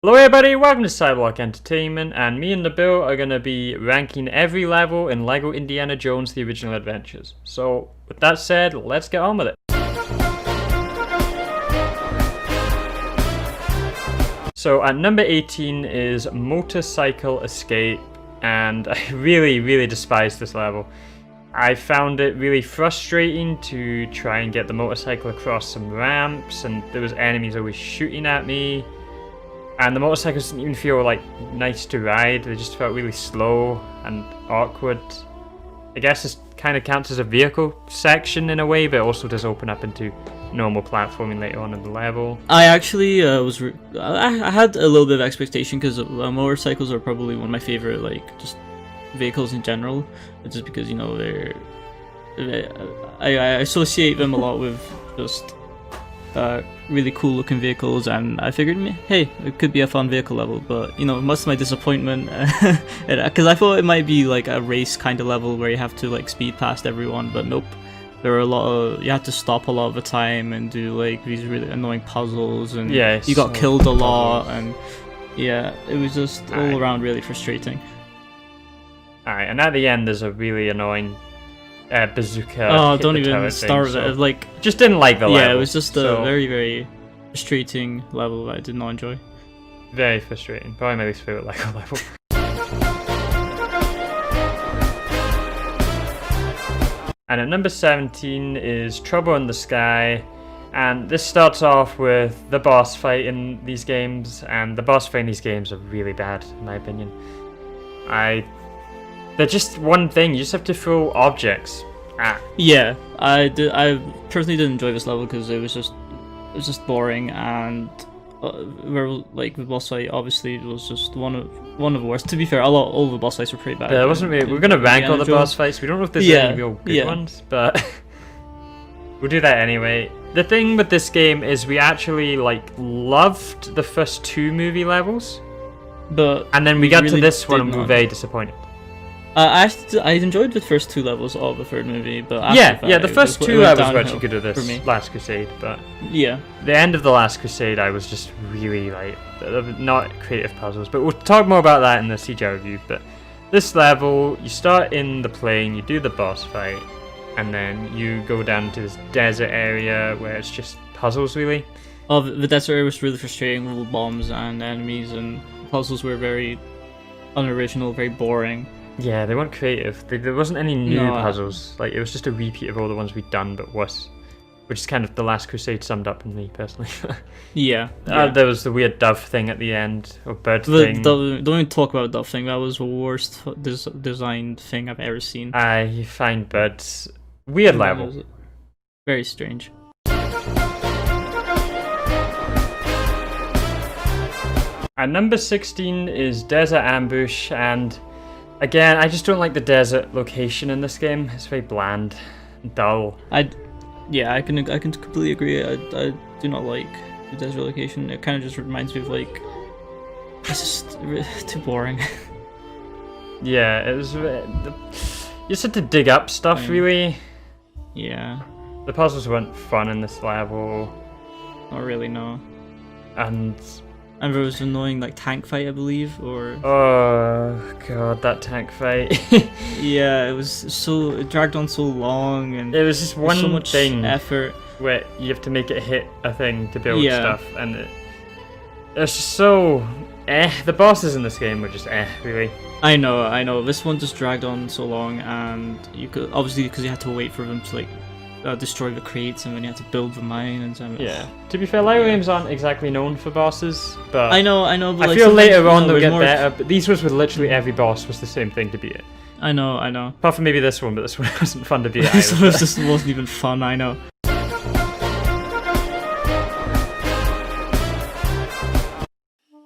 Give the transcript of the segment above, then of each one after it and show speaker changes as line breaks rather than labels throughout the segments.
Hello everybody, welcome to Sidewalk Entertainment, and me and Nabil are going to be ranking every level in LEGO Indiana Jones The Original Adventures. So, with that said, let's get on with it. So at number 18 is Motorcycle Escape, and I really despise this level. I found it really frustrating to try and get the motorcycle across some ramps, and there was enemies always shooting at me. And the motorcycles didn't even feel like nice to ride, they just felt really slow and awkward. I guess this kind of counts as a vehicle section in a way, but it also does open up into normal platforming later on in the level.
I actually I had a little bit of expectation because motorcycles are probably one of my favorite just vehicles in general, just because, you know, I associate them a lot with just really cool looking vehicles, and I figured, hey, it could be a fun vehicle level. But, you know, much to my disappointment, because I thought it might be like a race kind of level where you have to like speed past everyone, but nope. There were you had to stop a lot of the time and do like these really annoying puzzles, and you got killed a lot, and yeah, it was just all around really frustrating.
Alright, and at the end there's a really annoying bazooka.
Oh, don't even start with it. Like,
just didn't like the level.
Yeah, it was just a very frustrating level that I did not enjoy.
Very frustrating. Probably my least favorite LEGO level. And at number 17 is Trouble in the Sky, and this starts off with the boss fight in these games, and the boss fight in these games are really bad, in my opinion. They're just one thing, you just have to throw objects at. Yeah,
I personally didn't enjoy this level because it was just boring, and like the boss fight obviously was just one of the worst. To be fair, all the boss fights were pretty bad.
Yeah, it wasn't really, we're gonna rank all the boss fights. We don't know if there's any real good ones, but we'll do that anyway. The thing with this game is we actually loved the first two movie levels, and then we got to this one and we were very disappointed.
I enjoyed the first two levels of the third movie, but
after the first two levels were actually good at this Last Crusade, but
yeah,
the end of the Last Crusade I was just really not creative puzzles, but we'll talk more about that in the CGI review. But this level, you start in the plane, you do the boss fight, and then you go down to this desert area where it's just puzzles really.
Oh, the desert area was really frustrating with bombs and enemies, and puzzles were very unoriginal, very boring.
Yeah, they weren't creative. There wasn't any new puzzles. Like, it was just a repeat of all the ones we'd done, but worse. Which is kind of the Last Crusade summed up in me, personally.
Yeah.
There was the weird dove thing at the end, or bird thing.
Don't even talk about the dove thing. That was the worst designed thing I've ever seen.
You find birds. Weird level.
Very strange.
At number 16 is Desert Ambush, and again, I just don't like the desert location in this game. It's very bland, and dull.
I can completely agree. I do not like the desert location. It kind of just reminds me of it's just too boring.
Yeah, it was. You just had to dig up stuff, really.
Yeah.
The puzzles weren't fun in this level.
Not really, no.
And
there was an annoying tank fight, I believe, or...
Oh god, that tank fight.
Yeah, it dragged on so long, and
it was just one
so much
thing
effort
where you have to make it hit a thing to build stuff, and it's just so the bosses in this game were just really.
I know, this one just dragged on so long, and you could obviously, because you had to wait for them to destroy the crates, and then you had to build the mine and so.
Yeah. To be fair, LEGO games aren't exactly known for bosses, but
I know. But
I feel later on they'll get better. But these ones with literally every boss was the same thing to beat it.
I know.
Apart from maybe this one, but this one wasn't fun to beat.
This one wasn't even fun. I know.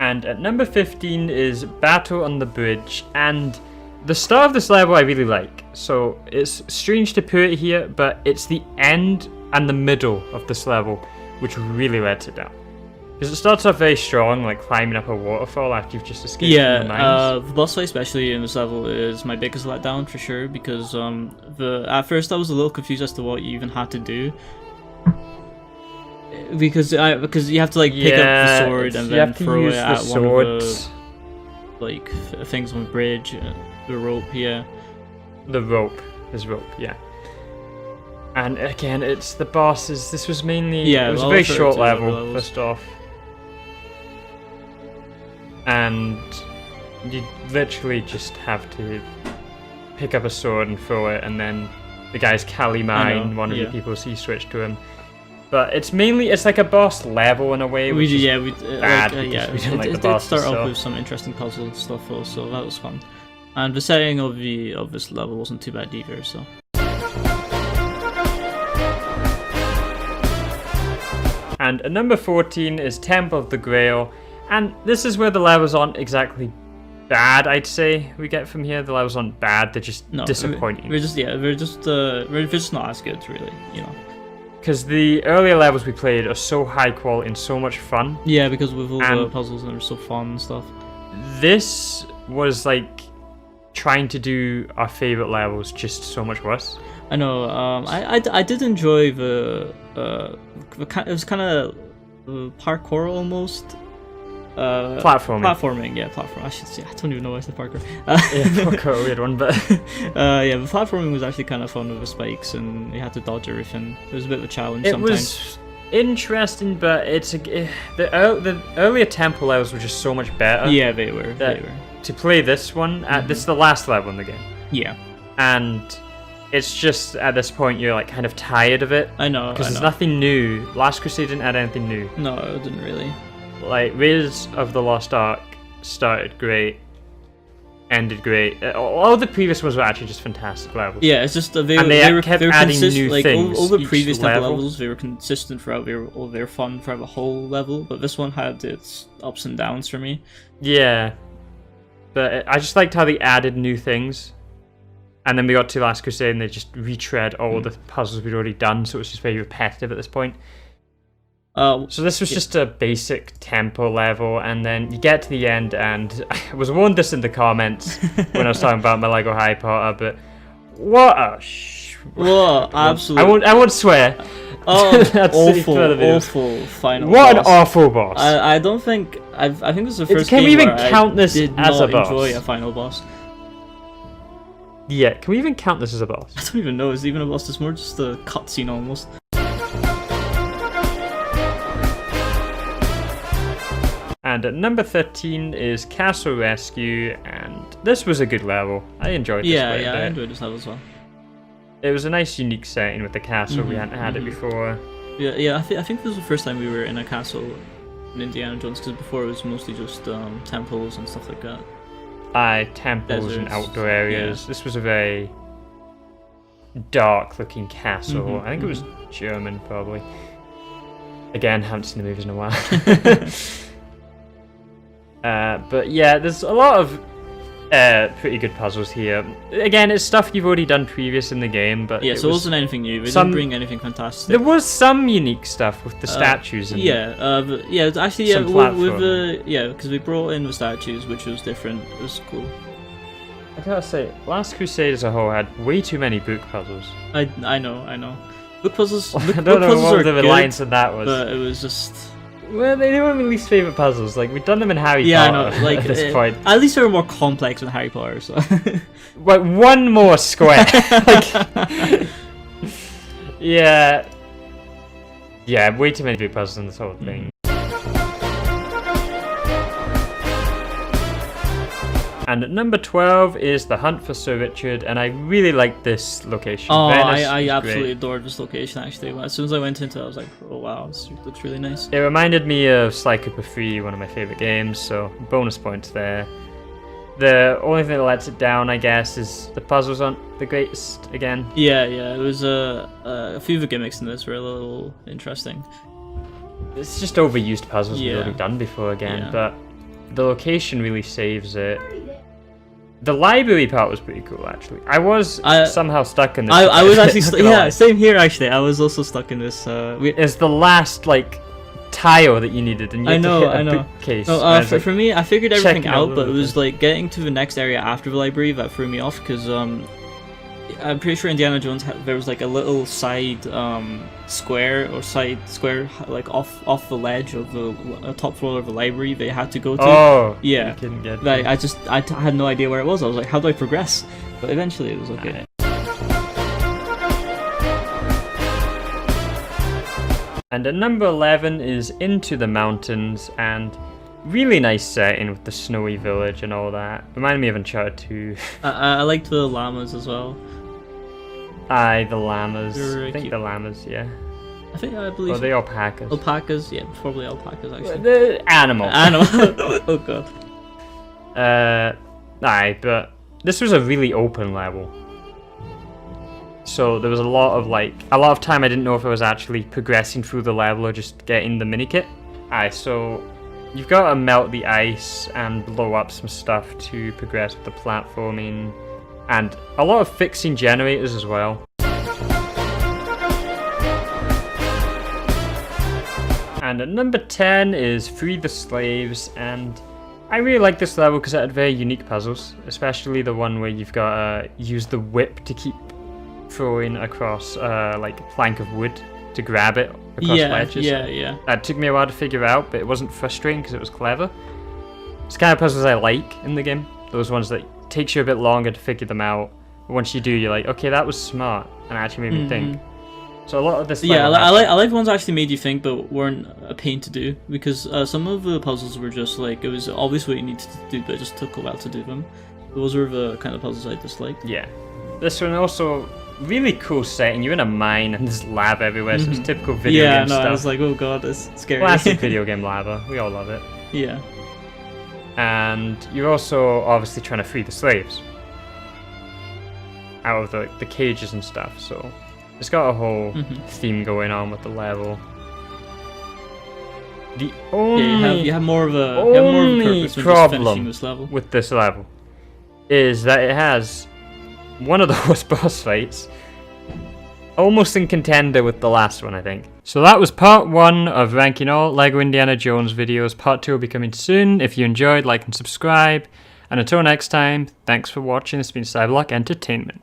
And at number 15 is Battle on the Bridge, and the start of this level I really like. So it's strange to put it here, but it's the end and the middle of this level which really lets it down. Because it starts off very strong, like climbing up a waterfall after you've just escaped from the mines.
The boss fight, especially in this level, is my biggest letdown for sure, because at first I was a little confused as to what you even had to do. because you have to like pick up the sword and then throw it at one of the like things on the bridge, the rope. Yeah,
the rope. There's rope. Yeah. And again, it's the bosses. This was mainly it was a very short level first off, and you literally just have to pick up a sword and throw it, and then the guy's Kali mine one of the people, so you switch to him. But it's like a boss level in a way, which is bad because we don't like the bosses.
It did start off with some interesting puzzle stuff also, that was fun. And the setting of this level wasn't too bad either, so.
And at number 14 is Temp of the Grail, and this is where the levels aren't exactly bad, I'd say. We get from here, the levels aren't bad, they're just disappointing.
We're just not as good, really, you know.
Because the earlier levels we played are so high quality and so much fun.
Yeah, because with all the puzzles and they're so fun and stuff.
This was like trying to do our favorite levels just so much worse.
I know. I did enjoy it was kind of parkour almost. Platforming. Yeah, platform. I should say. I don't even know why I said parkour.
Yeah, parkour, a weird one, but
yeah, but platforming was actually kind of fun with the spikes, and you had to dodge everything. It was a bit of a challenge sometimes. It was
interesting, but the earlier tempo levels were just so much better.
Yeah, they were.
To play this one, this is the last level in the game.
Yeah, and
it's just at this point you're like kind of tired of it.
I know,
because there's nothing new. Last Crusade didn't add anything new.
No, it didn't really.
Like, Raiders of the Lost Ark started great, ended great. All the previous ones were actually just fantastic levels.
Yeah, it's just they kept adding new things. All the previous levels, they were consistent throughout. They were fun throughout the whole level, but this one had its ups and downs for me.
Yeah, but I just liked how they added new things, and then we got to Last Crusade and they just retread all the puzzles we'd already done, so it was just very repetitive at this point. So this was just a basic tempo level, and then you get to the end, and I was warned this in the comments when I was talking about my Lego Harry Potter, but what a
absolutely.
I won't swear.
Oh, awful final
what
boss.
An awful boss.
I don't think I think this is the first
can
game
we even
where
count
I
this
did
as
not
a boss?
enjoy a final boss.
Yeah, can we even count this as a boss?
I don't even know. Is it even a boss? It's more just a cutscene almost.
And at number 13 is Castle Rescue, and this was a good level. I enjoyed this quite a bit.
I enjoyed this level as well.
It was a nice, unique setting with the castle. We hadn't had it before.
Yeah. I think this was the first time we were in a castle in Indiana Jones, because before it was mostly just temples and stuff like that.
Temples
Deserts,
and outdoor areas. Yeah. This was a very dark-looking castle. I think it was German, probably. Again, haven't seen the movies in a while. But yeah, there's a lot of pretty good puzzles here. Again, it's stuff you've already done previous in the game, but
yeah, so it wasn't anything new. It didn't bring anything fantastic.
There was some unique stuff with the statues. And
but actually, because we brought in the statues, which was different. It was cool.
I gotta say, Last Crusade as a whole had way too many book puzzles.
I know. Book puzzles.
I don't know what the reliance on that was.
But it was just.
Well, they were my least favourite puzzles. Like, we've done them in Harry Potter.
Yeah, I know. Like,
at this point.
At least they were more complex than Harry Potter, so.
Like, one more square. Yeah, way too many big puzzles in this whole thing. And at number 12 is The Hunt for Servitude, and I really like this location.
Oh,
Venice
I absolutely adored this location, actually. As soon as I went into it, I was like, oh wow, this looks really nice.
It reminded me of Sly Cooper 3, one of my favourite games, so bonus points there. The only thing that lets it down, I guess, is the puzzles aren't the greatest again.
Yeah, it was a few of the gimmicks in this were a little interesting.
It's just overused puzzles we've already done before again, but the location really saves it. The library part was pretty cool, actually. I was somehow stuck in this.
I was actually same here. Actually, I was also stuck in this.
It's the last tile that you needed, and you had to hit a bookcase.
No, for me, I figured everything out, but it was like getting to the next area after the library that threw me off, because I'm pretty sure Indiana Jones there was like a little side square like off the ledge of the top floor of the library they had to go to.
Oh,
yeah.
You couldn't get
Like
to.
I had no idea where it was. I was like, how do I progress? But eventually it was okay.
And at number 11 is Into the Mountains, and really nice setting with the snowy village and all that. Reminded me of Uncharted 2.
I liked the llamas as well.
Aye, the llamas.
They're
I think
cute.
the llamas, yeah.
I believe
Or the alpacas.
alpacas. Yeah, probably alpacas actually.
The animal.
Oh god.
Aye, but this was a really open level. So there was a lot of time I didn't know if I was actually progressing through the level or just getting the minikit. Aye, so you've got to melt the ice and blow up some stuff to progress with the platforming, and a lot of fixing generators as well. And at number 10 is Free the Slaves, and I really like this level because it had very unique puzzles, especially the one where you've got to use the whip to keep throwing across like a plank of wood to grab it across ledges.
Yeah.
That took me a while to figure out, but it wasn't frustrating because it was clever. It's the kind of puzzles I like in the game. Those ones that takes you a bit longer to figure them out. But once you do, you're like, okay, that was smart, and it actually made me think. So a lot of this.
Yeah, I like the ones that actually made you think, but weren't a pain to do, because some of the puzzles were just like it was obvious what you needed to do, but it just took a while to do them. Those were the kind of puzzles I disliked.
Yeah, this one also really cool setting. You're in a mine and there's lava everywhere, so it's typical video game stuff.
Yeah, no, I was like, oh god, it's scary.
Classic video game lava. We all love it.
Yeah.
And you're also obviously trying to free the slaves out of the cages and stuff. So it's got a whole theme going on with the level. The only
you have more of a purpose when just finishing this level.
with this level is that it has one of the worst boss fights, almost in contender with the last one, I think. So that was part 1 of ranking all LEGO Indiana Jones videos. Part 2 will be coming soon. If you enjoyed, like and subscribe. And until next time, thanks for watching. It's been Cyberlock Entertainment.